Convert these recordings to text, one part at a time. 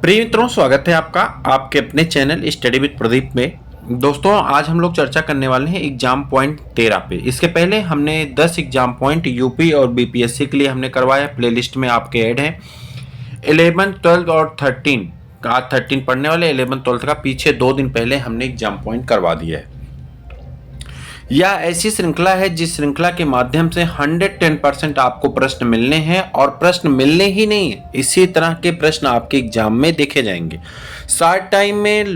प्रिय मित्रों, स्वागत है आपका आपके अपने चैनल स्टडी विद प्रदीप में। दोस्तों, आज हम लोग चर्चा करने वाले हैं एग्जाम पॉइंट 13 पे। इसके पहले हमने 10 एग्जाम पॉइंट यूपी और बीपीएससी के लिए हमने करवाया, प्लेलिस्ट में आपके ऐड हैं। 11, 12 और 13 आज 13 पढ़ने वाले, 11, 12 का पीछे 2 दिन पहले हमने एग्जाम पॉइंट करवा दिया है। यह ऐसी श्रृंखला है जिस श्रृंखला के माध्यम से 110% आपको प्रश्न मिलने हैं, और प्रश्न मिलने ही नहीं, इसी तरह के प्रश्न आपके एग्जाम में देखे जाएंगे। शॉर्ट टाइम में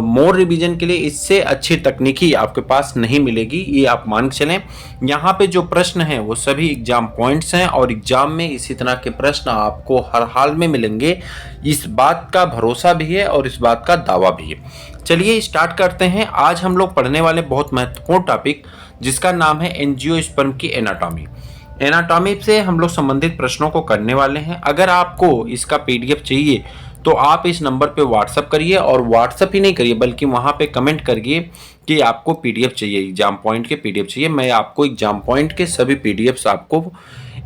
मोर रिवीजन के लिए इससे अच्छी तकनीकी आपके पास नहीं मिलेगी, ये आप मान के चलें। यहाँ पे जो प्रश्न हैं वो सभी एग्जाम पॉइंट्स हैं, और एग्जाम में इसी तरह के प्रश्न आपको हर हाल में मिलेंगे। इस बात का भरोसा भी है और इस बात का दावा भी है। चलिए स्टार्ट करते हैं। आज हम लोग पढ़ने वाले बहुत महत्वपूर्ण टॉपिक, जिसका नाम है एंजियोस्पर्म की एनाटॉमी। एनाटॉमी से हम लोग संबंधित प्रश्नों को करने वाले हैं। अगर आपको इसका पीडीएफ चाहिए तो आप इस नंबर पे व्हाट्सअप करिए, और व्हाट्सअप ही नहीं करिए बल्कि वहाँ पे कमेंट करिए कि आपको पीडीएफ चाहिए, एग्जाम पॉइंट के पीडीएफ चाहिए। मैं आपको एग्जाम पॉइंट के सभी पीडीएफ्स आपको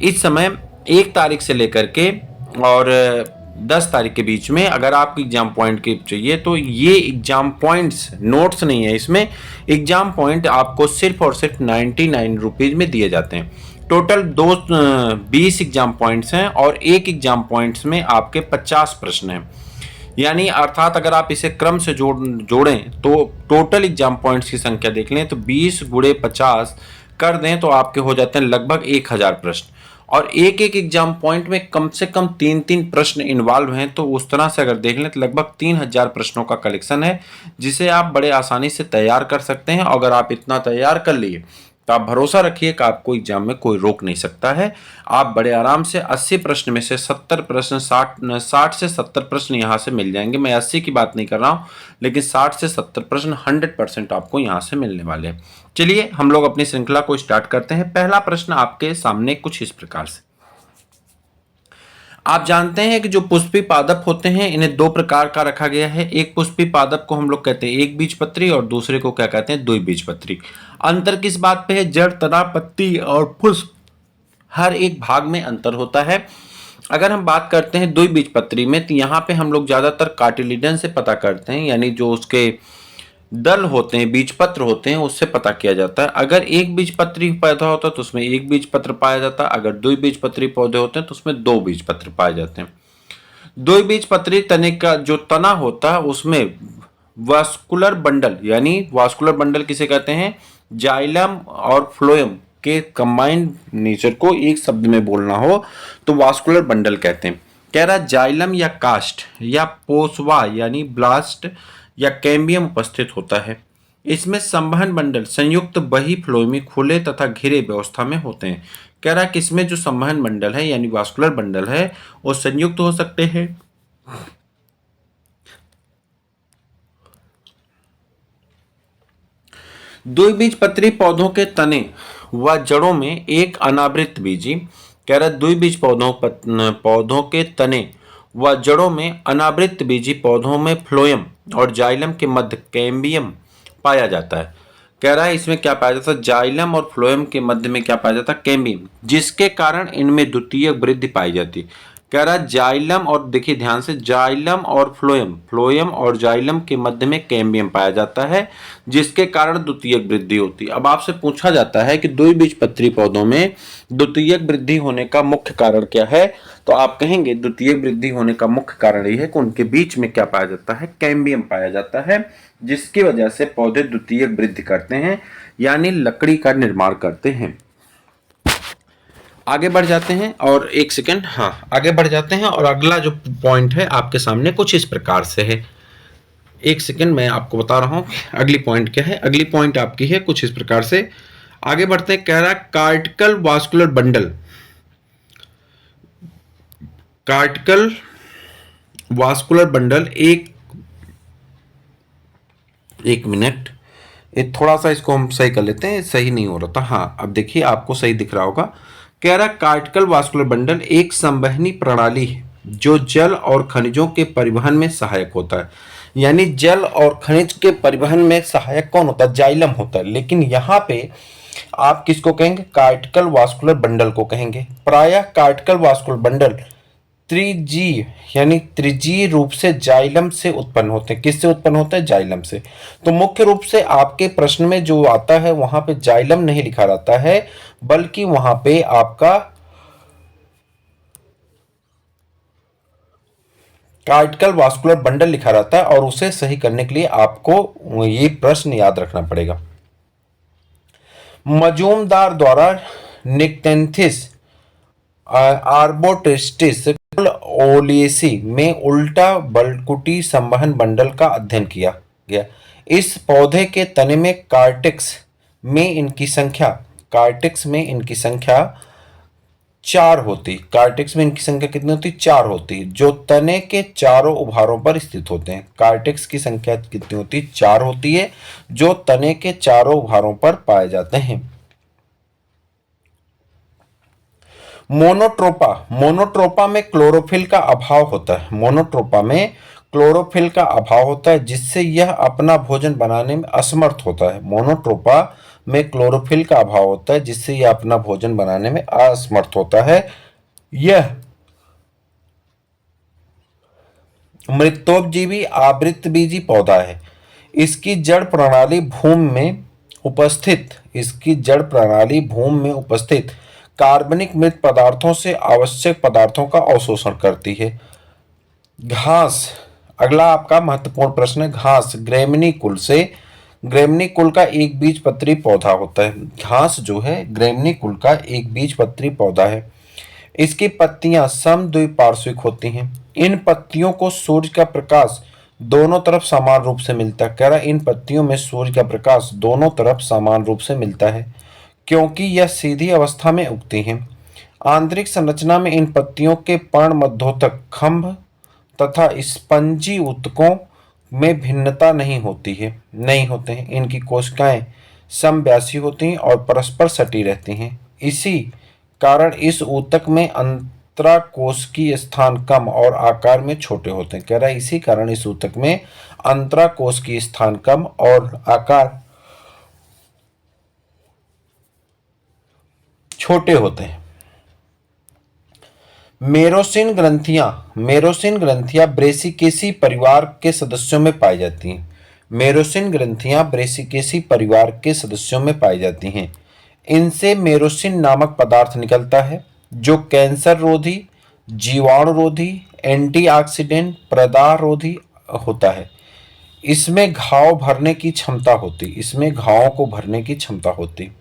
इस समय 1 तारीख से लेकर के और 10 तारीख के बीच में, अगर आपको एग्जाम पॉइंट के चाहिए तो ये एग्जाम पॉइंट्स, नोट्स नहीं है इसमें, एग्जाम पॉइंट आपको सिर्फ और सिर्फ 99 रुपीज़ में दिए जाते हैं। टोटल 20 एग्जाम पॉइंट्स हैं, और एक एग्जाम पॉइंट्स में आपके 50 प्रश्न हैं। यानी अर्थात अगर आप इसे क्रम से जोड़ें तो टोटल एग्जाम पॉइंट्स की संख्या देख लें तो 20 गुणे 50 कर दें तो आपके हो जाते हैं लगभग 1000 प्रश्न। और एक एक एग्जाम पॉइंट में कम से कम 3-3 प्रश्न इन्वॉल्व हैं, तो उस तरह से अगर देख लें तो लगभग 3000 प्रश्नों का कलेक्शन है, जिसे आप बड़े आसानी से तैयार कर सकते हैं। अगर आप इतना तैयार कर लिए तो आप भरोसा रखिए कि आपको एग्जाम में कोई रोक नहीं सकता है। आप बड़े आराम से 80 प्रश्न में से 70 प्रश्न, 60 से 70 प्रश्न यहाँ से मिल जाएंगे। मैं 80 की बात नहीं कर रहा हूँ, लेकिन 60 से 70 प्रश्न 100% आपको यहाँ से मिलने वाले हैं। चलिए हम लोग अपनी श्रृंखला को स्टार्ट करते हैं। पहला प्रश्न आपके सामने कुछ इस प्रकार से। आप जानते हैं कि जो पुष्पी पादप होते हैं, इन्हें 2 प्रकार का रखा गया है। एक पुष्पी पादप को हम लोग कहते हैं एक बीजपत्री, और दूसरे को क्या कहते हैं, द्विबीजपत्री। अंतर किस बात पे है? जड़, तना, पत्ती और पुष्प, हर एक भाग में अंतर होता है। अगर हम बात करते हैं द्विबीजपत्री में, तो यहाँ पे हम लोग ज्यादातर कार्टिलिडन से पता करते हैं, यानी जो उसके दल होते हैं, बीजपत्र होते हैं, उससे पता किया जाता है। अगर एक बीजपत्री पैदा होता है तो उसमें एक बीजपत्र पाया जाता है। अगर द्विबीजपत्री पौधे होते हैं तो उसमें 2 बीजपत्र पाए जाते हैं। द्विबीजपत्री तने का जो तना होता है उसमें वास्कुलर बंडल, यानी वास्कुलर बंडल किसे कहते हैं? जाइलम और फ्लोएम के कंबाइंड नेचर को एक शब्द में बोलना हो तो वास्कुलर बंडल कहते हैं। कह रहा जाइलम या कास्ट या पोसवा यानी ब्लास्ट या कैम्बियम उपस्थित होता है। इसमें संवहन मंडल संयुक्त बही फ्लोएमी खुले तथा घिरे व्यवस्था में होते हैं। कह रहा है कि इसमें जो संवहन मंडल है यानी वास्कुलर बंडल है वो संयुक्त हो सकते हैं। द्विबीजपत्री पौधों के तने व जड़ों में एक अनावृत बीजी। कह रहा है द्विबीज पौधों के तने व जड़ों में अनावृत बीजी पौधों में फ्लोएम और जाइलम के मध्य कैम्बियम पाया जाता है। कह रहा है इसमें क्या पाया जाता है? जाइलम और फ्लोएम के मध्य में क्या पाया जाता है? कैम्बियम, जिसके कारण इनमें द्वितीयक वृद्धि पाई जाती है। कह रहा है जाइलम, और देखिए ध्यान से, जाइलम और फ्लोएम और जाइलम के मध्य में कैम्बियम पाया जाता है, जिसके कारण द्वितीयक वृद्धि होती है। अब आपसे पूछा जाता है कि द्विबीजपत्री पौधों में द्वितीयक वृद्धि होने का मुख्य कारण क्या है, तो आप कहेंगे द्वितीयक वृद्धि होने का मुख्य कारण यह है कि उनके बीच में क्या पाया जाता है? कैम्बियम पाया जाता है, जिसकी वजह से पौधे द्वितीयक वृद्धि करते हैं, यानी लकड़ी का निर्माण करते हैं। आगे बढ़ जाते हैं, और 1 सेकंड, हाँ आगे बढ़ जाते हैं। और अगला जो पॉइंट है आपके सामने कुछ इस प्रकार से है। 1 सेकंड, मैं आपको बता रहा हूं अगली पॉइंट क्या है। अगली पॉइंट आपकी है कुछ इस प्रकार से। आगे बढ़ते हैं। कह रहा है कार्टिकल वास्कुलर बंडल, कार्टिकल वास्कुलर बंडल एक मिनट, ये थोड़ा सा इसको हम सही कर लेते हैं, सही नहीं हो रहा था। हाँ अब देखिए आपको सही दिख रहा होगा। कह रहा कार्टिकल वास्कुलर बंडल एक संवहनी प्रणाली है जो जल और खनिजों के परिवहन में सहायक होता है। यानी जल और खनिज के परिवहन में सहायक कौन होता है? जाइलम होता है। लेकिन यहाँ पे आप किसको कहेंगे? कार्टिकल वास्कुलर बंडल को कहेंगे। प्रायः कार्टिकल वास्कुलर बंडल त्रिजीय यानी त्रिजीय रूप से जाइलम से उत्पन्न होते हैं। किससे उत्पन्न होते हैं? जाइलम से। तो मुख्य रूप से आपके प्रश्न में जो आता है वहां पे जाइलम नहीं लिखा रहता है, बल्कि वहां पे आपका कार्टिकल वास्कुलर बंडल लिखा रहता है, और उसे सही करने के लिए आपको ये प्रश्न याद रखना पड़ेगा। मजूमदार द्वारा निक्टेंथिस आर्बोटेस्टिस ओलियेसी में उल्टा बलकुटी संवहन बंडल का अध्ययन किया गया। इस पौधे के तने में कार्टेक्स में इनकी संख्या 4 होती। कार्टेक्स में इनकी संख्या कितनी होती? 4 होती, जो तने के चारों उभारों पर स्थित होते हैं। कार्टेक्स की संख्या कितनी होती? 4 होती है, जो तने के चारों उभारों पर पाए जाते हैं। मोनोट्रोपा में क्लोरोफिल का अभाव होता है। मोनोट्रोपा में क्लोरोफिल का अभाव होता है, जिससे यह अपना भोजन बनाने में असमर्थ होता है। मोनोट्रोपा में क्लोरोफिल का अभाव होता है, जिससे यह अपना भोजन बनाने में असमर्थ होता है। यह मृतोपजीवी आवृतबीजी पौधा है। इसकी जड़ प्रणाली भूमि में उपस्थित कार्बनिक मृत पदार्थों से आवश्यक पदार्थों का अवशोषण करती है। घास, अगला आपका महत्वपूर्ण प्रश्न है। घास ग्रेमनी कुल का एक बीजपत्री पौधा होता है। घास जो है ग्रेमनी कुल का एक बीजपत्री पौधा है। इसकी पत्तियां समद्विपार्श्विक होती हैं। इन पत्तियों को सूर्य का प्रकाश दोनों तरफ समान रूप से मिलता है। कह रहा इन पत्तियों में सूर्य का प्रकाश दोनों तरफ समान रूप से मिलता है, क्योंकि यह सीधी अवस्था में उगती हैं। आंतरिक संरचना में इन पत्तियों के पर्णमध्योतक खंभ तथा स्पंजी ऊतकों में भिन्नता नहीं होते हैं। इनकी कोशिकाएं समव्यासी होती हैं और परस्पर सटी रहती हैं। इसी कारण इस ऊतक में अंतराकोशिकीय स्थान कम और आकार में छोटे होते हैं। कह रहा है इसी कारण इस ऊतक में अंतराकोशिकीय स्थान कम और आकार छोटे होते हैं। मेरोसिन ग्रंथियां ब्रेसिकेसी परिवार के सदस्यों में पाई जाती हैं। मेरोसिन ग्रंथियां ब्रेसिकेसी परिवार के सदस्यों में पाई जाती हैं। इनसे मेरोसिन नामक पदार्थ निकलता है, जो कैंसर रोधी, जीवाणु रोधी, एंटीऑक्सीडेंट, प्रदाह रोधी होता है। इसमें घावों को भरने की क्षमता होती।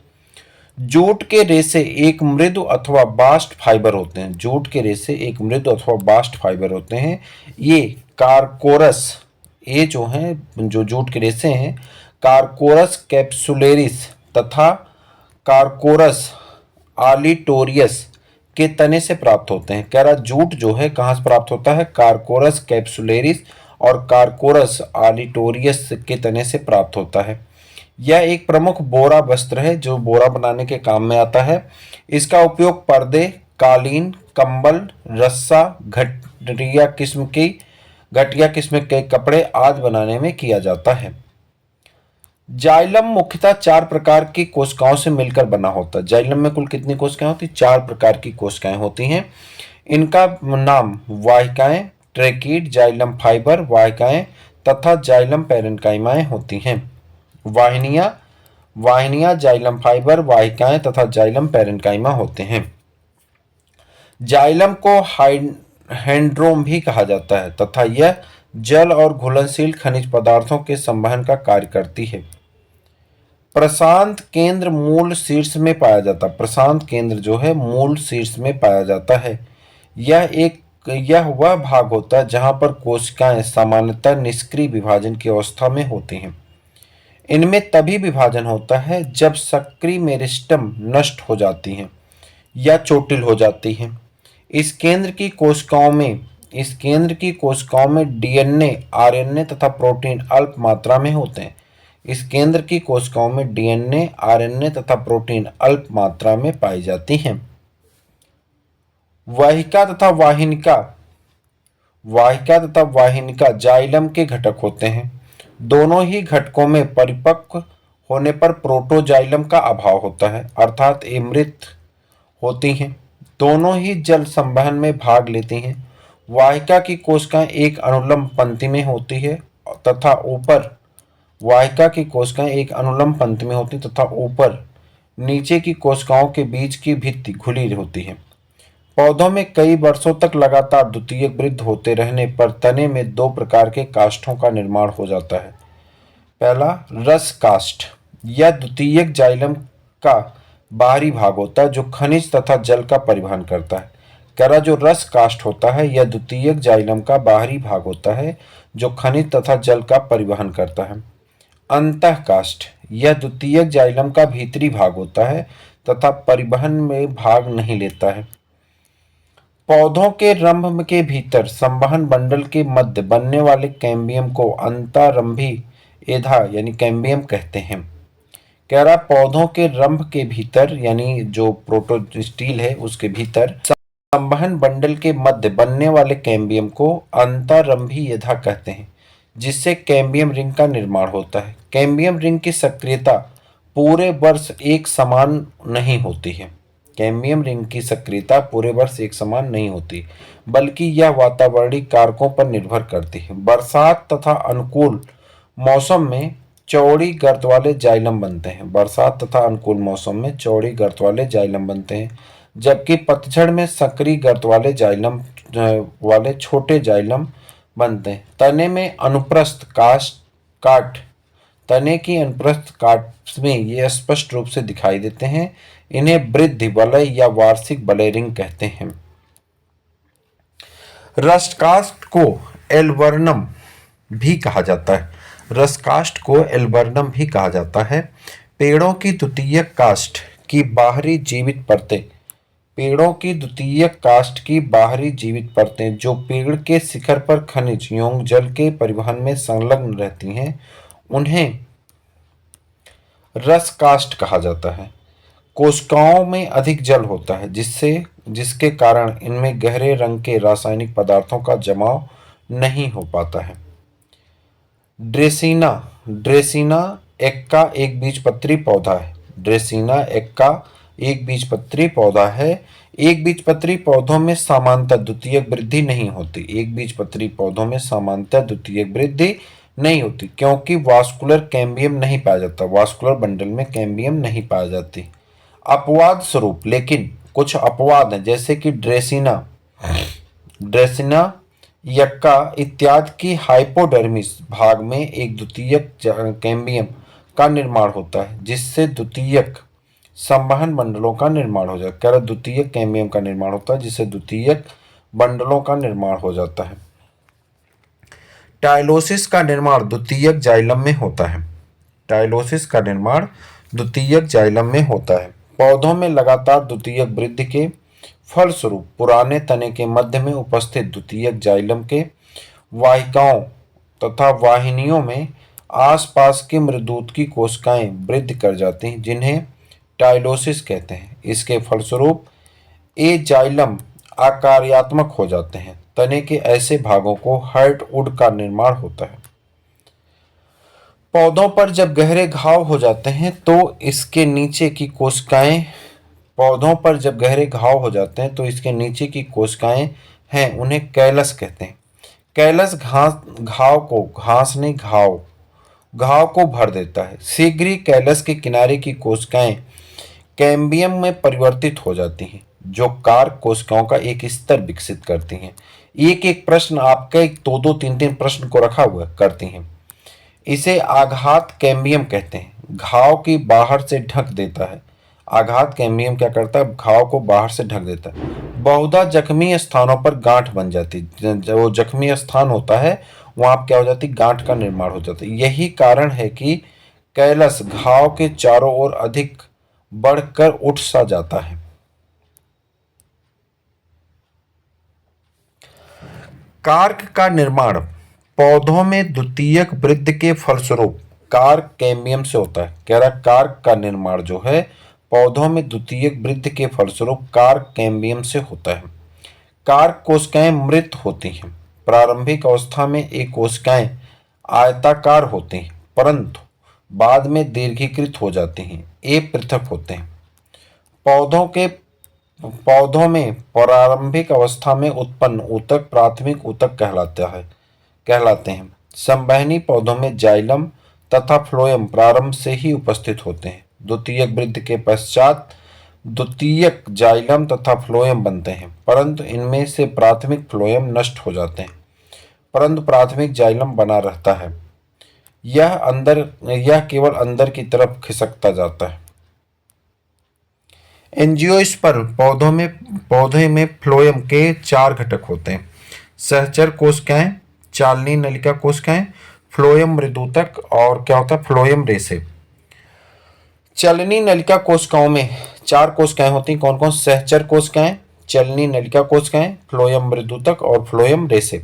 जूट के रेशे एक मृदु अथवा बास्ट फाइबर होते हैं। ये कारकोरस, ये जो जूट के रेशे हैं, कारकोरस कैप्सुलेरिस तथा कारकोरस आलिटोरियस के तने से प्राप्त होते हैं। कह रहा जूट जो है कहाँ से प्राप्त होता है? कारकोरस कैप्सुलेरिस और कारकोरस आलिटोरियस के तने से प्राप्त होता है। यह एक प्रमुख बोरा वस्त्र है, जो बोरा बनाने के काम में आता है। इसका उपयोग पर्दे, कालीन, कंबल, रस्सा, घटिया किस्म के कपड़े आदि बनाने में किया जाता है। जाइलम मुख्यतः 4 प्रकार की कोशिकाओं से मिलकर बना होता है। जाइलम में कुल कितनी कोशिकाएं होती? 4 प्रकार की कोशिकाएं होती हैं। इनका नाम वाहिकाएं, ट्रैकीड, जाइलम फाइबर वाहिकाएं तथा जाइलम पैरेन्काइमाएं होती हैं। वाहिनियां जाइलम फाइबर वाहिकाएं तथा जाइलम पैरेन्काइमा होते हैं। जाइलम को हैंड्रोम भी कहा जाता है तथा यह जल और घुलनशील खनिज पदार्थों के संवहन का कार्य करती है। प्रशांत केंद्र मूल शीर्ष में पाया जाता है। प्रशांत केंद्र जो है मूल शीर्ष में पाया जाता है। यह वह भाग होता है जहां पर कोशिकाएं सामान्यतः निष्क्रिय विभाजन की अवस्था में होती हैं। इनमें तभी विभाजन होता है जब सक्रिय मेरिस्टेम नष्ट हो जाती हैं या चोटिल हो जाती हैं। इस केंद्र की कोशिकाओं में डीएनए, आरएनए तथा प्रोटीन अल्प मात्रा में होते हैं। इस केंद्र की कोशिकाओं में डीएनए, आरएनए तथा प्रोटीन अल्प मात्रा में पाई जाती हैं। वाहिका तथा वाहिनिका जाइलम के घटक होते हैं। दोनों ही घटकों में परिपक्व होने पर प्रोटोजाइलम का अभाव होता है, अर्थात ये मृत होती हैं। दोनों ही जल संवहन में भाग लेती हैं वाहिका की कोशिकाएं एक अनुलंब पंक्ति में होती है तथा ऊपर वाहिका की कोशिकाएं एक अनुलंब पंक्ति में होती तथा ऊपर नीचे की कोशिकाओं के बीच की भित्ति खुली होती है। पौधों में कई वर्षों तक लगातार द्वितीयक वृद्धि होते रहने पर तने में दो प्रकार के काष्ठों का निर्माण हो जाता है। पहला रस काष्ठ, यह द्वितीयक जाइलम का बाहरी भाग होता है जो खनिज तथा जल का परिवहन करता है। कह रहा जो रस काष्ठ होता है यह द्वितीयक जाइलम का बाहरी भाग होता है जो खनिज तथा जल का परिवहन करता है। अंतः काष्ठ, यह द्वितीयक जाइलम का भीतरी भाग होता है तथा परिवहन में भाग नहीं लेता है। पौधों के रंभ के भीतर संवहन बंडल के मध्य बनने वाले कैम्बियम को अंतरंभी एधा यानी कैम्बियम कहते हैं। कह रहा पौधों के रंभ के भीतर यानी जो प्रोटोस्टील है उसके भीतर संवहन बंडल के मध्य बनने वाले कैम्बियम को अंतरंभी एधा कहते हैं, जिससे कैम्बियम रिंग का निर्माण होता है। कैम्बियम रिंग की सक्रियता पूरे वर्ष एक समान नहीं होती है। कैम्बियम रिंग की सक्रियता पूरे वर्ष एक समान नहीं होती, बल्कि यह वातावरणीय कारकों पर निर्भर करती है। बरसात तथा अनुकूल मौसम में चौड़ी गर्त वाले जाइलम बनते हैं। बरसात तथा अनुकूल मौसम में चौड़ी गर्त वाले जाइलम बनते हैं, जबकि पतझड़ में संकरी गर्त वाले जाइलम वाले छोटे जाइलम बनते हैं। तने में अनुप्रस्थ काट तने की अनुप्रस्थ काट में ये स्पष्ट रूप से दिखाई देते हैं। इन्हें वृद्धि वलय या वार्षिक वलय रिंग कहते हैं। रसकाष्ठ को एल्बर्नम भी कहा जाता है। रसकाष्ठ को एल्बर्नम भी कहा जाता है। पेड़ों की द्वितीयक काष्ठ की बाहरी जीवित परतें पेड़ों की द्वितीयक काष्ठ की बाहरी जीवित परतें जो पेड़ के शिखर पर खनिज एवं जल के परिवहन में संलग्न रहती हैं, उन्हें रस काष्ठ कहा जाता है। कोशिकाओं में अधिक जल होता है जिसके कारण इनमें गहरे रंग के रासायनिक पदार्थों का जमाव नहीं हो पाता है। ड्रेसीना ड्रेसीना एक्का एक बीजपत्री पौधा है। ड्रेसीना एक्का एक बीजपत्री पौधा है। एक बीजपत्री पौधों में सामान्यतः द्वितीयक वृद्धि नहीं होती। एक बीजपत्री पौधों में सामान्यतः द्वितीयक वृद्धि नहीं होती क्योंकि वास्कुलर कैम्बियम नहीं पाया जाता। वास्कुलर बंडल में कैम्बियम नहीं पाया जाती। अपवाद स्वरूप लेकिन कुछ अपवाद हैं, जैसे कि ड्रेसिना यक्का इत्यादि की हाइपोडर्मिस भाग में एक द्वितीयक कैम्बियम का निर्माण होता है, जिससे द्वितीयक संवहन बंडलों का निर्माण हो जाता है। द्वितीयक कैम्बियम का निर्माण होता है जिससे द्वितीयक बंडलों का निर्माण हो जाता है। टाइलोसिस का निर्माण द्वितीयक जाइलम में होता है। टाइलोसिस का निर्माण द्वितीयक जाइलम में होता है। पौधों में लगातार द्वितीयक वृद्धि के फलस्वरूप पुराने तने के मध्य में उपस्थित द्वितीयक जाइलम के वाहिकाओं तथा वाहिनियों में आसपास के मृदूत की कोशिकाएं वृद्धि कर जाती हैं, जिन्हें टाइलोसिस कहते हैं। इसके फलस्वरूप ये जाइलम आकार्यात्मक हो जाते हैं। तने के ऐसे भागों को हार्टवुड का निर्माण होता है। पौधों पर जब गहरे घाव हो जाते हैं तो इसके नीचे की कोशिकाएं इसके नीचे की कोशिकाएं हैं, उन्हें कैलस कहते हैं। कैलस घाव को भर देता है। शीघ्र ही कैलस के किनारे की कोशिकाएं कैम्बियम में परिवर्तित हो जाती हैं, जो कार्क कोशिकाओं का एक स्तर विकसित करती हैं। एक प्रश्न आपका दो तीन प्रश्न को रखा हुआ करती हैं। इसे आघात कैम्बियम कहते हैं। घाव की बाहर से ढक देता है। आघात कैम्बियम क्या करता है? घाव को बाहर से ढक देता है। बहुधा जख्मी स्थानों पर गांठ बन जाती है। जो जख्मी स्थान होता है वहां क्या हो जाती? गांठ का निर्माण हो जाता है। यही कारण है कि कैलस घाव के चारों ओर अधिक बढ़कर उठ सा जाता है। कार्क का निर्माण पौधों में द्वितीयक वृद्धि के फलस्वरूप कार्क कैम्बियम से होता है। कह रहा कार्क का निर्माण जो है पौधों में द्वितीयक वृद्धि के फलस्वरूप कार्क कैम्बियम से होता है। कार्क कोशिकाएं मृत होती हैं। प्रारंभिक अवस्था में ये कोशिकाएं आयताकार होती हैं, परंतु बाद में दीर्घीकृत हो जाती हैं। ये पृथक होते हैं। पौधों के पौधों में प्रारंभिक अवस्था में उत्पन्न ऊतक प्राथमिक ऊतक कहलाते हैं। संवहनी पौधों में जाइलम तथा फ्लोएम प्रारंभ से ही उपस्थित होते हैं। द्वितीयक वृद्धि के पश्चात द्वितीयक जाइलम तथा फ्लोएम बनते हैं, परंतु इनमें से प्राथमिक फ्लोएम नष्ट हो जाते हैं, परंतु प्राथमिक जाइलम बना रहता है। यह केवल अंदर की तरफ खिसकता जाता है। एंजियोस्पर्म पौधे में फ्लोएम के 4 घटक होते हैं। सहचर कोशिकाएं, चालनी नलिका कोशिकाएं, फ्लोएम मृदुतक और क्या होता है फ्लोएम रेशे। चलनी नलिका कोशिकाओं में 4 कोशिकाएं होती हैं। कौन कौन? सहचर कोशिकाएं, चलनी नलिका कोशिकाएं, फ्लोएम मृदुतक और फ्लोएम रेशे।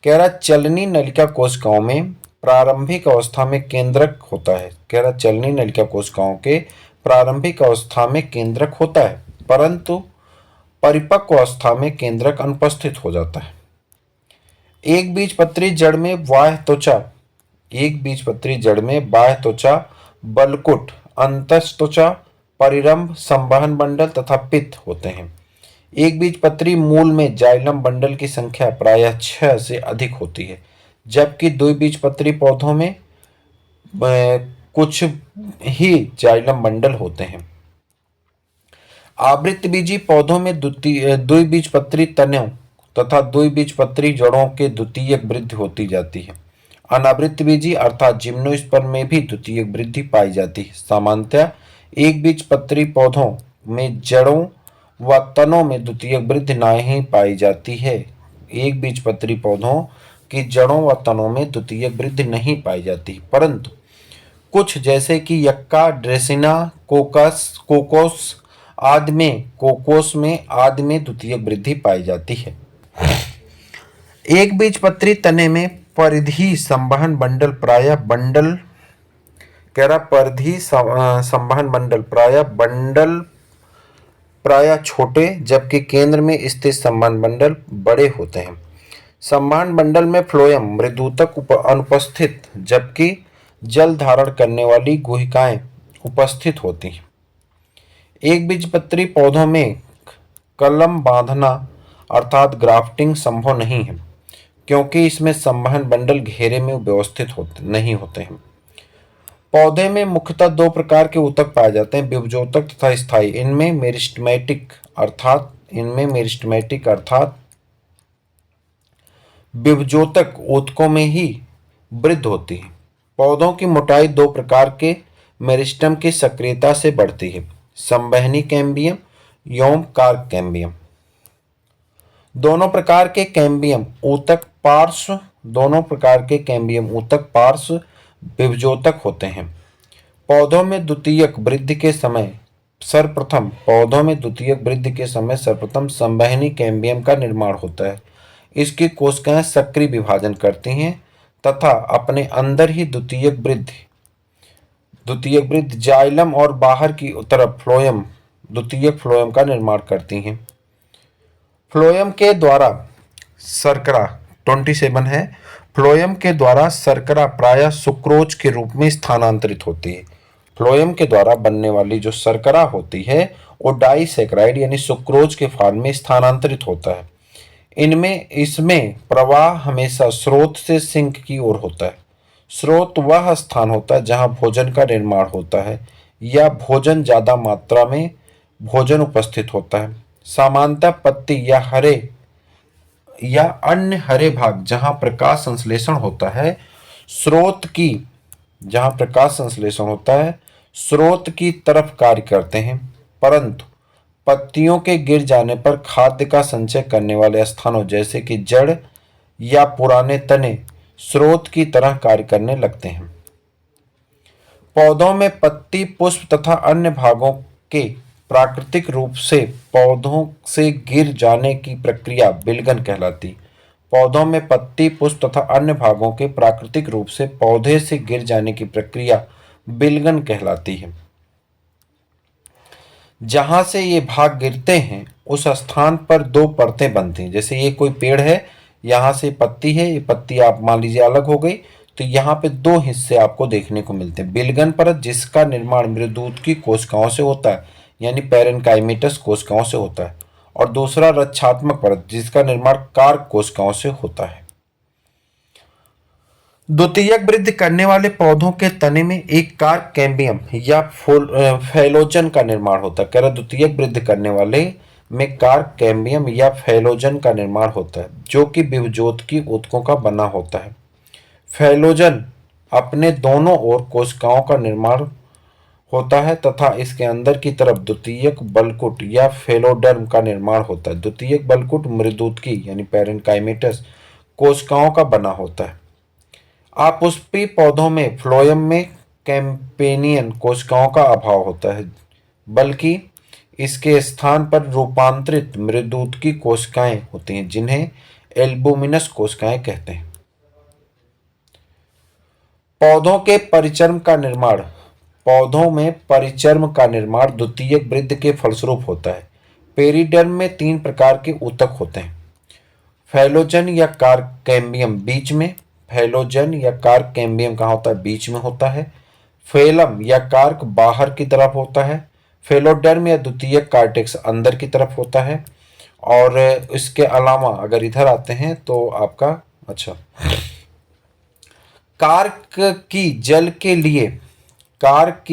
कह रहा चलनी नलिका कोशिकाओं में प्रारंभिक अवस्था में केंद्रक होता है। कह रहा चलनी नलिका कोशिकाओं के प्रारंभिक अवस्था में केंद्रक होता है, परंतु परिपक्व अवस्था में केंद्रक अनुपस्थित हो जाता है। एक बीजपत्री जड़ में बाह्य त्वचा, बलकुट, अंतःत्वचा, परिरंभ, संवहन मंडल तथा पित्त होते हैं। एक बीजपत्री मूल में जाइलम बंडल की संख्या प्रायः 6 से अधिक होती है, जबकि द्विबीजपत्री पौधों में कुछ ही जाइलम बंडल होते हैं। आवृतबीजी पौधों में द्विबीजपत्री तनों तथा द्विबीजपत्री जड़ों के द्वितीयक वृद्धि होती जाती है। अनावृतबीजी अर्थात जिम्नोस्पर्म में भी द्वितीयक वृद्धि पाई जाती है। सामान्यतः एक बीजपत्री पौधों में जड़ों व तनों में द्वितीयक वृद्धि नहीं पाई जाती है। एक बीजपत्री पौधों की जड़ों व तनों में द्वितीयक वृद्धि नहीं पाई जाती, परंतु कुछ जैसे कि यक्का, ड्रेसिना, कोकोस आदि में द्वितीयक वृद्धि पाई जाती है। एक बीजपत्री तने में परिधि संवहन बंडल प्रायः छोटे, जबकि केंद्र में स्थित संवहन बंडल बड़े होते हैं। संवहन बंडल में फ्लोएम मृदुतक अनुपस्थित, जबकि जल धारण करने वाली गुहिकाएं उपस्थित होती हैं। एक बीजपत्री पौधों में कलम बांधना अर्थात ग्राफ्टिंग संभव नहीं है, क्योंकि इसमें संवहन बंडल घेरे में व्यवस्थित नहीं होते हैं। पौधे में मुख्यतः 2 प्रकार के ऊतक पाए जाते हैं, विभजोतक तथा स्थायी। इनमें मेरिस्टेमेटिक अर्थात विभजोतक ऊतकों में ही वृद्धि होती है। पौधों की मोटाई 2 प्रकार के मेरिस्टेम की सक्रियता से बढ़ती है, संवहनी कैम्बियम एवं कार्क कैम्बियम। दोनों प्रकार के कैम्बियम ऊतक पार्श्व विभजोतक होते हैं। पौधों में द्वितीयक वृद्धि के समय सर्वप्रथम संवहनी कैम्बियम का निर्माण होता है। इसकी कोशिकाएं सक्रिय विभाजन करती हैं तथा अपने अंदर ही द्वितीयक वृद्धि जाइलम और बाहर की तरफ द्वितीयक फ्लोएम का निर्माण करती हैं। फ्लोएम के द्वारा शर्करा 27 है। फ्लोएम के द्वारा शर्करा प्रायः सुक्रोज के रूप में स्थानांतरित होती है। फ्लोएम के द्वारा बनने वाली जो शर्करा होती है वो डाइसैकराइड यानी सुक्रोज के फॉर्म में स्थानांतरित होता है। इसमें प्रवाह हमेशा स्रोत से सिंक की ओर होता है। स्रोत वह स्थान होता है जहां भोजन का निर्माण होता है या भोजन ज्यादा मात्रा में भोजन उपस्थित होता है। सामान्यतः पत्ती या अन्य हरे भाग जहां प्रकाश संश्लेषण होता है स्रोत की तरफ कार्य करते हैं, परंतु पत्तियों के गिर जाने पर खाद्य का संचय करने वाले स्थानों जैसे कि जड़ या पुराने तने स्रोत की तरह कार्य करने लगते हैं। पौधों में पत्ती, पुष्प तथा अन्य भागों के प्राकृतिक रूप से पौधों से गिर जाने की प्रक्रिया बिलगन कहलाती। पौधों में पत्ती, पुष्प तथा अन्य भागों के प्राकृतिक रूप से पौधे से गिर जाने की प्रक्रिया बिलगन कहलाती है। जहां से ये भाग गिरते हैं उस स्थान पर 2 परतें बनती हैं। जैसे ये कोई पेड़ है, यहाँ से पत्ती है, ये पत्ती आप मान लीजिए अलग हो गई, तो यहाँ पे 2 हिस्से आपको देखने को मिलते हैं। बिलगन परत जिसका निर्माण मृदुत की कोशिकाओं से होता है, यानी पैरेन्काइमेटस कोशिकाओं से होता है, और दूसरा रक्षात्मक परत जिसका निर्माण कार्क कोशिकाओं से होता है। द्वितीयक वृद्धि करने वाले पौधों के तने में एक कार्क कैम्बियम या फैलोजन का निर्माण होता है। कह रहा द्वितीयक वृद्धि करने वाले में कार्क कैम्बियम या फैलोजन का निर्माण होता है, जो कि विभज्योतकी ऊतकों का बना होता है। फैलोजन अपने दोनों ओर कोशिकाओं का निर्माण होता है तथा इसके अंदर की तरफ द्वितीयक बलकुट या फेलोडर्म का निर्माण होता है। द्वितीयक बलकुट मृदुतकी यानी पैरेन्काइमेटस कोशिकाओं का बना होता है। अपुष्पी पौधों में फ्लोएम में कैम्पेनियन कोशिकाओं का अभाव होता है, बल्कि इसके स्थान पर रूपांतरित मृदुतकी कोशिकाएं होती हैं, जिन्हें एल्बुमिनस कोशिकाएं कहते हैं। पौधों के परिचर्म का निर्माण पौधों में परिचर्म का निर्माण द्वितीयक वृद्धि के फलस्वरूप होता है। पेरिडर्म में 3 प्रकार के ऊतक होते हैं, फैलोजन या कार्क कैम्बियम बीच में, फैलोजन या कार्क कैम्बियम कहाँ होता है? बीच में होता है। फेलम या कार्क बाहर की तरफ होता है। फेलोडर्म या द्वितीयक कार्टेक्स अंदर की तरफ होता है। और इसके अलावा अगर इधर आते हैं तो आपका कार्क की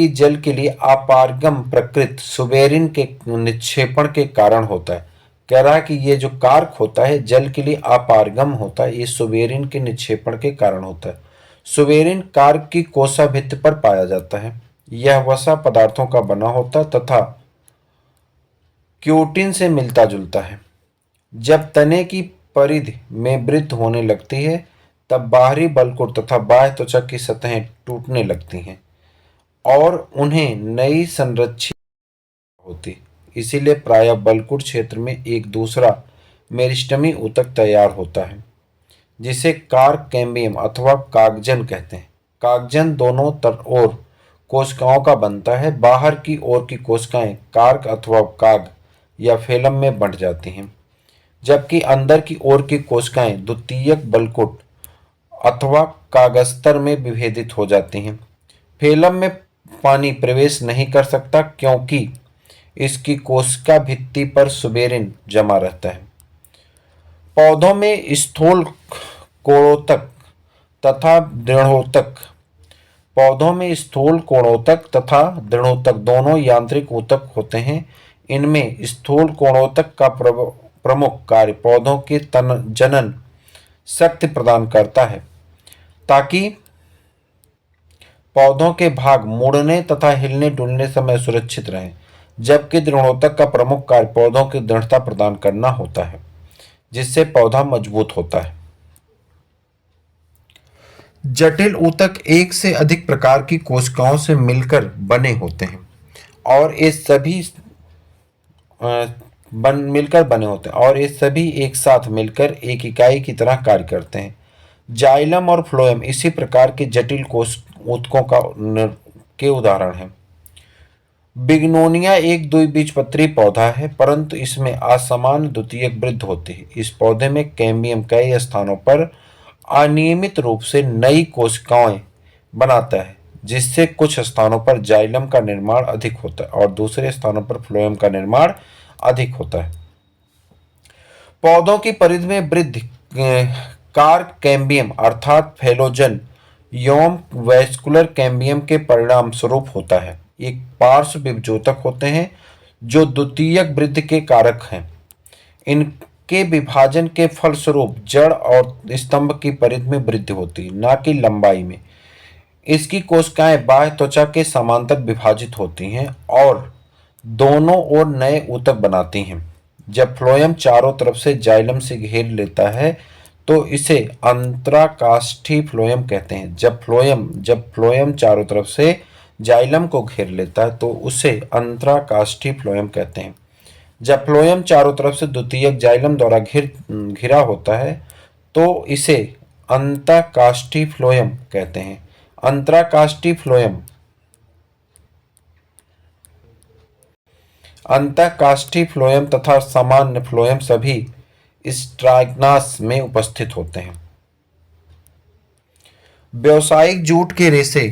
जल के लिए अपारगम प्रकृत सुबेरिन के निक्षेपण के कारण होता है। कह रहा है कि ये जो कार्क होता है जल के लिए अपारगम होता है, ये सुबेरिन के निक्षेपण के कारण होता है। सुबेरिन कार्क की कोसा भित्ति पर पाया जाता है। यह वसा पदार्थों का बना होता है तथा क्यूटिन से मिलता जुलता है। जब तने की परिधि में वृद्धि होने लगती है तब बाहरी बलकुट तथा बाह्य त्वचा की सतहें टूटने लगती हैं और उन्हें नई संरक्षित होती, इसीलिए प्रायः बलकुट क्षेत्र में एक दूसरा मेरिस्टमी ऊतक तैयार होता है, जिसे कार्क कैम्बियम अथवा कागजन कहते हैं। कागजन दोनों ओर कोशिकाओं का बनता है। बाहर की ओर की कोशिकाएं कार्क अथवा काग या फेलम में बंट जाती हैं, जबकि अंदर की ओर की कोशिकाएं द्वितीयक बलकुट अथवा कागस्तर में विभेदित हो जाती हैं। फेलम में पानी प्रवेश नहीं कर सकता क्योंकि इसकी कोशिका भित्ति पर सुबेरिन जमा रहता है। पौधों में स्थूल कोणोतक तथा दृढ़ोतक दृढ़ोतक दोनों यांत्रिक ऊतक होते हैं। इनमें स्थूल कोणोतक का प्रमुख कार्य पौधों के जनन शक्ति प्रदान करता है ताकि पौधों के भाग मुड़ने तथा हिलने डुलने समय सुरक्षित रहें, जबकि दृढ़ोतक का प्रमुख कार्य पौधों की दृढ़ता प्रदान करना होता है, जिससे पौधा मजबूत होता है। जटिल ऊतक एक से अधिक प्रकार की कोशिकाओं से मिलकर बने होते हैं और ये सभी एक साथ मिलकर एक इकाई की तरह कार्य करते हैं। जाइलम और फ्लोएम इसी प्रकार के जटिल कोश ऊतकों के उदाहरण हैं। बिग्नोनिया एक द्विबीजपत्री पौधा है, परंतु इसमें असामान्य द्वितीयक वृद्धि होती है। इस पौधे में कैम्बियम कई स्थानों पर अनियमित रूप से नई कोशिकाएं बनाता है, जिससे कुछ स्थानों पर जाइलम का निर्माण अधिक होता है और दूसरे स्थानों पर फ्लोएम का निर्माण अधिक होता है। पौधों की परिधि में वृद्धि कार्क कैम्बियम अर्थात फैलोजन एवं वैस्कुलर कैम्बियम के परिणाम स्वरूप होता है। एक पार्श्व विभज्योतक होते हैं जो द्वितीयक वृद्धि के कारक हैं। इनके विभाजन के फलस्वरूप जड़ और स्तंभ की परिधि में वृद्धि होती है, न कि लंबाई में। इसकी कोशिकाएं बाह्य त्वचा के समांतर विभाजित होती हैं और दोनों ओर नए ऊतक बनाती हैं। जब फ्लोएम चारों तरफ से जाइलम से घेर लेता है तो इसे अंतराकाष्ठी फ्लोएम कहते हैं। जब फ्लोएम चारों तरफ से जाइलम को घेर लेता है तो उसे अंतराकाष्ठी फ्लोएम कहते हैं। जब फ्लोएम चारों तरफ से द्वितीयक जाइलम द्वारा घिरा होता है तो इसे अंतःकाष्ठी फ्लोएम कहते हैं। अंतःकाष्ठी फ्लोएम तथा सामान्य फ्लोएम सभी स्ट्राइग्नास में उपस्थित होते हैं। व्यावसायिक जूट के रेशे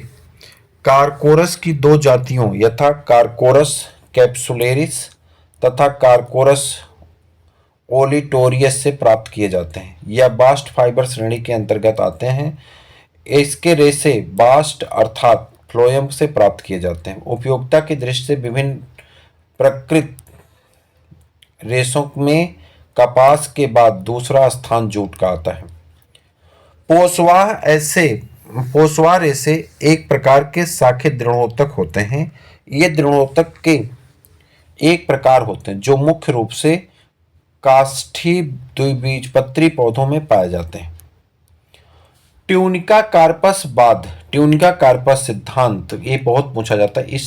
कारकोरस की 2 जातियों यथा कारकोरस कैप्सुलेरिस तथा कार्कोरस ओलिटोरियस से प्राप्त किए जाते हैं। यह बास्ट फाइबर श्रेणी के अंतर्गत आते हैं। इसके रेशे बास्ट अर्थात फ्लोएम से प्राप्त किए जाते हैं। उपयोगिता की दृष्टि से विभिन्न प्रकृत रेशों में कपास के बाद दूसरा स्थान जूट का आता है। पोषवाह रेशे एक प्रकार के शाखे दृढ़ोतक होते हैं। ये दृढ़ोतक के एक प्रकार होते हैं जो मुख्य रूप से काष्ठी द्विबीजपत्री पौधों में पाए जाते हैं। ट्यूनिका कार्पस सिद्धांत ये बहुत पूछा जाता है।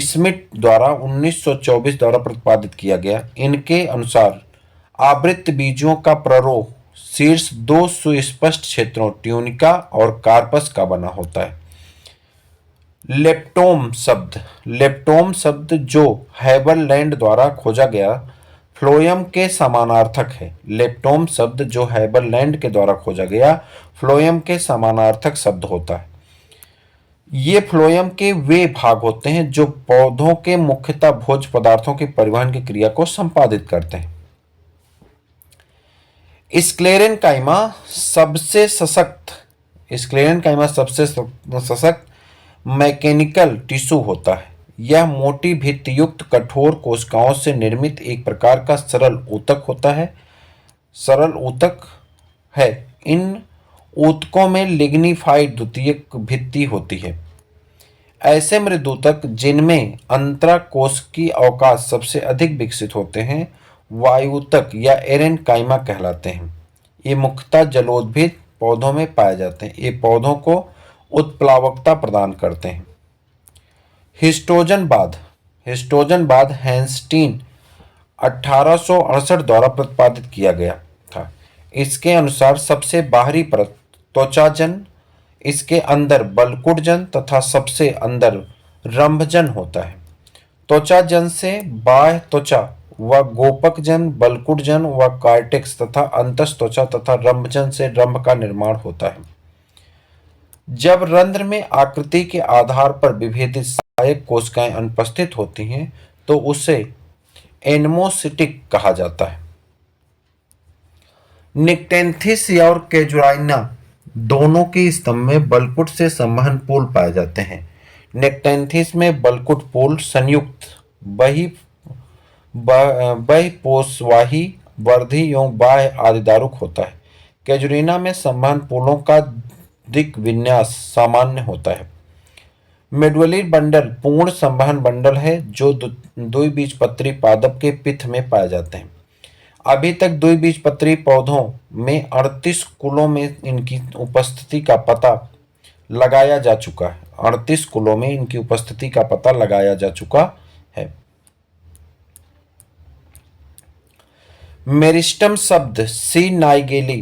स्मिट द्वारा 1924 द्वारा प्रतिपादित किया गया। इनके अनुसार आवृत्त बीजों का प्ररोह शीर्ष दो सुस्पष्ट क्षेत्रों ट्यूनिका और कार्पस का बना होता है। लेप्टोम शब्द जो हैबरलैंड द्वारा खोजा गया फ्लोएम के समानार्थक है। लेप्टोम शब्द जो हैबरलैंड के द्वारा खोजा गया फ्लोएम के समानार्थक शब्द होता है। ये फ्लोएम के वे भाग होते हैं जो पौधों के मुख्यतः भोज्य पदार्थों के परिवहन की क्रिया को संपादित करते हैं। स्क्लेरेनकाइमा सबसे सशक्त मैकेनिकल टिश्यू होता है। यह मोटी भित्तियुक्त कठोर कोशिकाओं से निर्मित एक प्रकार का सरल ऊतक है। इन ऊतकों में लिग्निफाइड द्वितीयक भित्ति होती है। ऐसे मृदूतक जिनमें अंतराकोशिकीय अवकाश सबसे अधिक विकसित होते हैं वायुतक या एरेनकाइमा कहलाते हैं। ये मुख्यतः जलोद्भिद पौधों में पाए जाते हैं। ये पौधों को उत्प्लावकता प्रदान करते हैं। हिस्टोजनवाद हैंस्टीन 1868 द्वारा प्रतिपादित किया गया था। इसके अनुसार सबसे बाहरी परत त्वचाजन, इसके अंदर बलकुटजन तथा सबसे अंदर रंभजन होता है। त्वचाजन से बाह्य त्वचा व गोपकजन, बलकुटजन व कार्टेक्स तथा अंतस त्वचा तथा रंभजन से रंभ का निर्माण होता है। जब रंध्र में आकृति के आधार पर विभेदित सहायक कोशिकाएं अनुपस्थित होती हैं तो उसे एनमोसिटिक कहा जाता है। निक्टेंथिस और कैजुराइना दोनों के स्तंभ में बलकुट से संवहन पोल पाए जाते हैं। निक्टेंथिस में बलकुट पोल संयुक्त बहिपोषवाही वर्धी एवं बाह्य आदिदारुक होता है। कैजुरिना में संवहन पोलों का दिक् विन्यास सामान्य होता है। मेडुलरी बंडल पूर्ण संवहन बंडल है जो द्विबीजपत्री पादप के पित्त में पाए जाते हैं। अभी तक द्विबीजपत्री पौधों में 38 कुलों में इनकी उपस्थिति का पता लगाया जा चुका है। 38 कुलों में इनकी उपस्थिति का पता लगाया जा चुका है। मेरिस्टम शब्द सी नाइगेली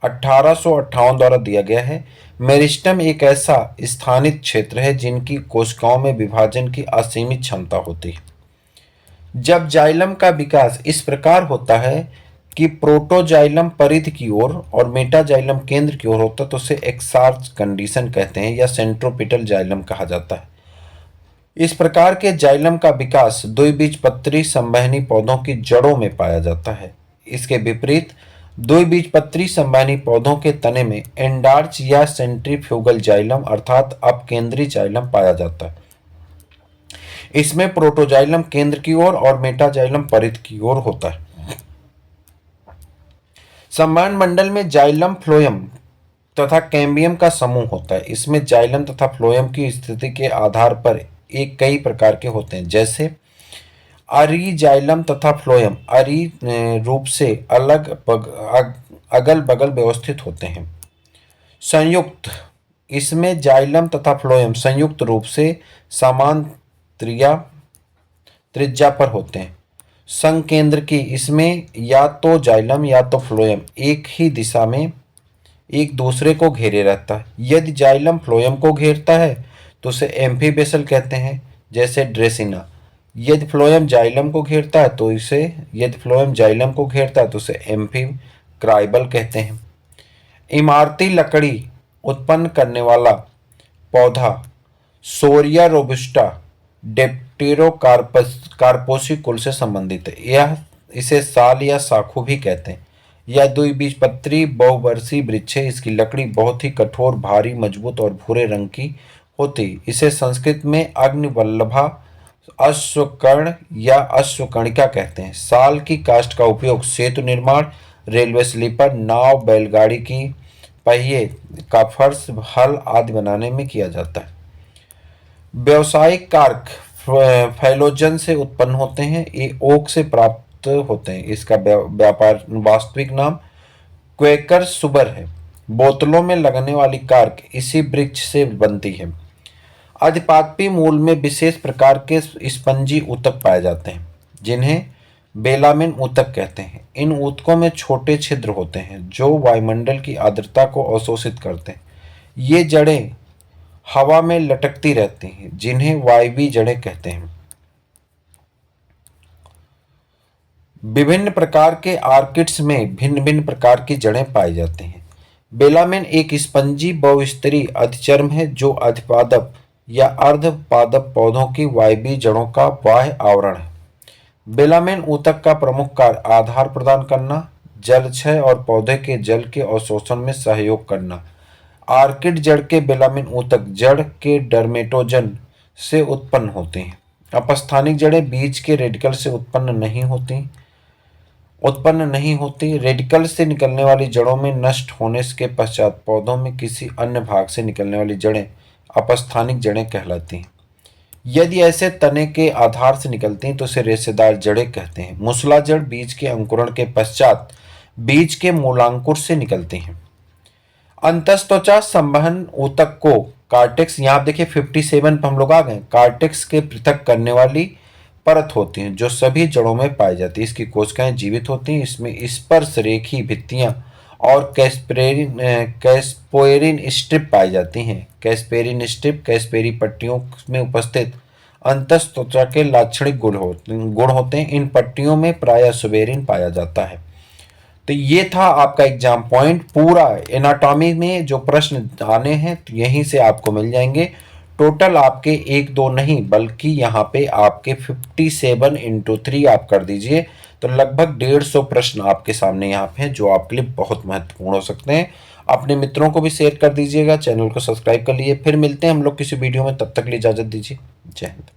1858 द्वारा दिया गया है। मेरिस्टम एक ऐसा स्थानिक क्षेत्र है जिनकी कोशिकाओं में विभाजन की असीमित क्षमता होती है। जब जाइलम का विकास इस प्रकार होता है कि प्रोटोजाइलम परिधि की ओर और मेटाजाइलम केंद्र की ओर होता है तो उसे एक्सार्च कंडीशन कहते हैं या सेंट्रोपिटल जाइलम कहा जाता है। इस प्रकार के जाइलम का विकास द्विबीजपत्री संवहनी पौधों की जड़ों में पाया जाता है। इसके विपरीत द्विबीजपत्री संवहनी पौधों के तने में एंडार्च या सेंट्रीफ्यूगल जाइलम अर्थात अपकेंद्री जाइलम पाया जाता है। इसमें प्रोटोजाइलम केंद्र की ओर और मेटाजाइलम परिधि की ओर होता है। संवहन मंडल में जाइलम, फ्लोएम तथा कैम्बियम का समूह होता है। इसमें जाइलम तथा फ्लोएम की स्थिति के आधार पर एक कई प्रकार के होते हैं, जैसे अरी जाइलम तथा फ्लोएम अरी रूप से अगल बगल व्यवस्थित होते हैं। संयुक्त, इसमें जाइलम तथा फ्लोएम संयुक्त रूप से समान त्रिज्या पर होते हैं। संकेंद्र की, इसमें या तो जाइलम या तो फ्लोएम एक ही दिशा में एक दूसरे को घेरे रहता है। यदि जाइलम फ्लोएम को घेरता है तो उसे एम्फीबेसल कहते हैं, जैसे ड्रेसिना। यदि फ्लोएम जाइलम को घेरता है तो उसे एम्फीक्राइबल कहते हैं। इमारती लकड़ी उत्पन्न करने वाला पौधा सोरिया रोबस्टा प्टेरोकार्पस कार्पोसी कुल से संबंधित है। यह इसे साल या साखू भी कहते हैं। यह द्विबीजपत्री बहुवर्षीय वृक्ष है। इसकी लकड़ी बहुत ही कठोर, भारी, मजबूत और भूरे रंग की होती। इसे संस्कृत में अग्निवल्लभा, अश्वकर्ण या अश्वकणिका कहते हैं। साल की काष्ठ का उपयोग सेतु निर्माण, रेलवे स्लीपर, नाव, बैलगाड़ी की पहिए का फर्श, हल आदि बनाने में किया जाता है। व्यावसायिक कार्क फैलोजन से उत्पन्न होते हैं। ये ओक से प्राप्त होते हैं। इसका व्यापार वास्तविक नाम क्वेकर सुबर है। बोतलों में लगने वाली कार्क इसी वृक्ष से बनती है। अधिपादपी मूल में विशेष प्रकार के स्पंजी ऊतक पाए जाते हैं, जिन्हें बेलामिन ऊतक कहते हैं। इन ऊतकों में छोटे छिद्र होते हैं जो वायुमंडल की आर्द्रता को अवशोषित करते हैं। ये जड़ें हवा में लटकती रहती हैं, जिन्हें वायवीय जड़ें कहते हैं। विभिन्न प्रकार के आर्किड्स में भिन्न भिन्न प्रकार की जड़ें पाई जाती हैं। बेलामिन एक स्पंजी बहुस्तरीय अधिचर्म है जो अधिपादप या अर्धपादप पौधों की वायवीय जड़ों का बाह्य आवरण है। बेलामिन ऊतक का प्रमुख कार्य आधार प्रदान करना, जल क्षय और पौधे के जल के अवशोषण में सहयोग करना। आर्किड जड़ के बेलामिन ऊतक जड़ के डर्मेटोजन से उत्पन्न होते हैं। अपस्थानिक जड़ें बीज के रेडिकल से उत्पन्न नहीं होती। रेडिकल से निकलने वाली जड़ों में नष्ट होने के पश्चात पौधों में किसी अन्य भाग से निकलने वाली जड़ें अपस्थानिक जड़ें कहलाती हैं। यदि ऐसे तने के आधार से निकलती हैं तो उसे रेशेदार जड़ें कहते हैं। मूसला जड़ बीज के अंकुरण के पश्चात बीज के मूलांकुर से निकलती हैं। अंतस्त्वचा संवहन ऊतक को कार्टेक्स, यहाँ देखिए 57 पर हम लोग आ गए, कार्टेक्स के पृथक करने वाली परत होती हैं जो सभी जड़ों में पाई जाती है। इसकी कोशिकाएं जीवित होती हैं। इसमें स्पर्श रेखी भित्तियां और कैस्पोएरिन स्ट्रिप पाई जाती हैं। कैस्पेरिन स्ट्रिप कैस्पेरी पट्टियों में उपस्थित अंतस्त्वचा के लाक्षणिक गुण होते हैं। इन पट्टियों में प्रायः सुबेरिन पाया जाता है। तो ये था आपका एग्जाम पॉइंट। पूरा एनाटॉमी में जो प्रश्न आने हैं तो यहीं से आपको मिल जाएंगे। टोटल आपके 1-2 नहीं बल्कि यहाँ पे आपके 57 × 3 आप कर दीजिए तो लगभग 150 प्रश्न आपके सामने यहाँ पे हैं जो आपके लिए बहुत महत्वपूर्ण हो सकते हैं। अपने मित्रों को भी शेयर कर दीजिएगा, चैनल को सब्सक्राइब कर लीजिए। फिर मिलते हैं हम लोग किसी वीडियो में, तब तक के लिए इजाजत दीजिए। जय हिंद।